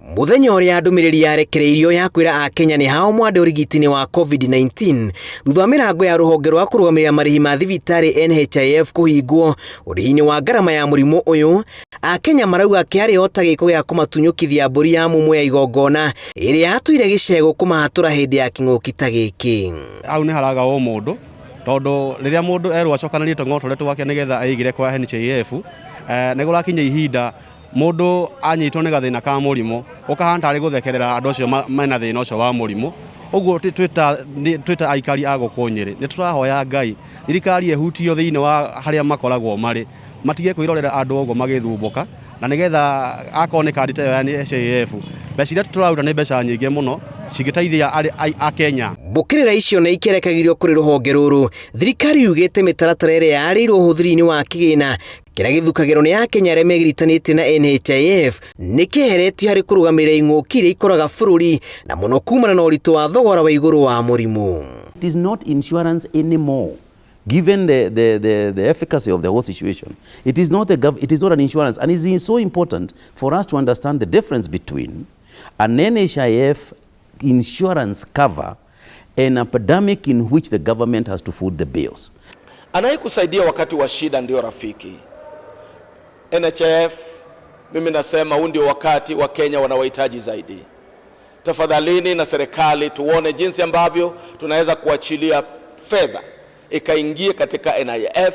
Muthenya uria ndumiriri yarekereirio ya kwira Akenya ni hao mwande urigitini wa COVID-19 thutha wa mirango ya ruhonge rwa kurugamirira marihi ma thibitari NHIF kuhingwo uriini wa ngarama ya murimu uyu. Akenya marauga kiari ota giko gia kumatunyukithia mburi ya mumu ya igongona iria yatuire gicego kumahatura hindi ya king'uki ta giki. Au ni haraga o mundu tondu riria mundu erwo acokananie tong'otoretu wake nigetha aigire kwa NHIF nigurakinya ihinda mundu anyitwo ni gathina ka murimu ukahanta ari guthekerera andu acio mena thina ucio wa murimu. Uguo twita aikari agukunyiri ni turahoya Ngai thirikari ehutio thiini wa haria makoragwo mari matige kwirorera andu ogo magithumbuka na nigetha akoneka ndite ya NHIF mbeca iria turaruta ni mbeca nyingi muno cigiteithia Akenya. Mbukirira icio na ikerekagirwo kuri ruhonge ruru, thirikari yugite mitaratara iria yarirwo huthiri-ini wa kigina kiria githukagirwo ni Akenya aria megiritanite na NHIF nikiheretio hari kurugamirira ing'uki iria ikoraga bururi na muno kumana na uritu wa thogora wa iguru wa murimu. It is not insurance anymore. Given the efficacy of the whole situation, it is not an insurance, and it is so important for us to understand the difference between an NHIF insurance cover and a pandemic in which the government has to foot the bills. Anayekusaidia wakati wa shida ndio rafiki. NHIF, mimi nasema huu ndio wakati wa Kenya wanawahitaji zaidi. Tafadhalini na serikali tuone jinsi ambavyo tunaweza kuachilia fedha ikaingie katika NHIF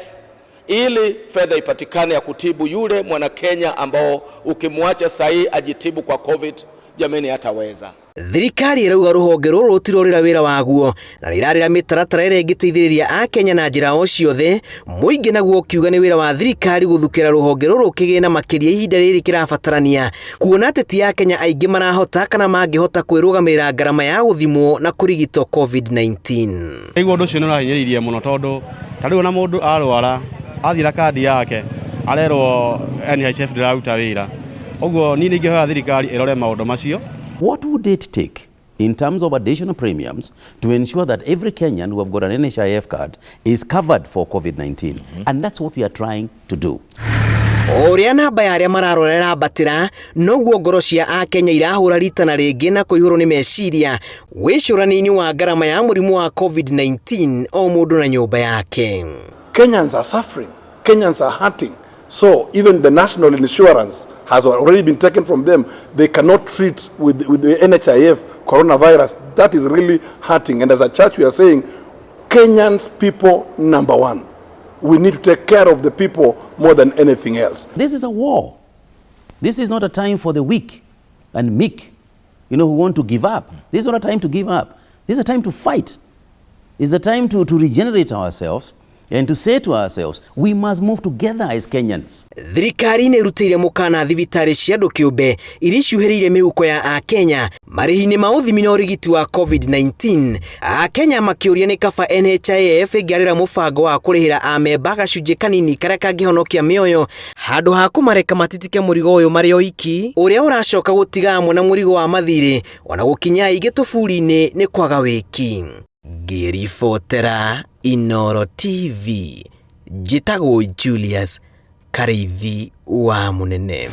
ili fedha ipatikane ya kutibu yule mwana Kenya ambao ukimwacha sahi ajitibu kwa COVID jameni hataweza. Thirikari irauga ruhonge ruru rutirorira wira waguo na rirarira mitaratara iria ingiteithiriria Akenya na njira o ciothe. Muingi naguo kiuga ni wira wa thirikari guthukira ruhonge ruru kigina makiria ihinda riri kirabatarania kuona ateti ya Kenya aingi marahota kana mangihota kwirugamirira ngarama ya guthimwo na kurigitwo COVID-19. Igwo ndu cio nirahinyiririe muno tondu tariu na mundu arwara athira kandi yake arerwo NHIF ndiraruta wira. Uguo ni ningihoya thirikari irore maundu macio. What would it take in terms of additional premiums to ensure that every Kenyan who have got an NHIF card is covered for COVID-19? And that's what we are trying to do. Oria namba ya aria mararorera batira noguo ngoro cia Akenya irahura rita na ringi na kuihurwo ni meciria wicurani-ini wa ngarama ya murimu wa COVID-19 o mundu na nyumba yake. Kenyans are suffering. Kenyans are hurting. So even the national insurance has already been taken from them. They cannot treat with the NHIF coronavirus. That is really hurting. And as a church, we are saying, Kenyans people number one. We need to take care of the people more than anything else. This is a war. This is not a time for the weak and meek, who want to give up. This is not a time to give up. This is a time to fight. It's a time to regenerate ourselves and to say to ourselves, we must move together as Kenyans. Thirikari ni rutire mukana thibitari cia andu kiumbe iria ciuhiriire mihuko ya Akenya marihi-ini ma uthimi na urigiti wa COVID-19. Akenya makiuria ni kaba NHIF ingiarira mubango wa kurihira amemba gacunji kanini karia kangihonokia mioyo handu ha kumareka matitike murigo uyu mari oiki uria uracoka gutiga amwe na murigo wa mathiri ona gukinya ingi tufuri-ini ni kwaga wiki. Ngiribotera Inooro TV, njitagwo Julius Kareithi wa Munene.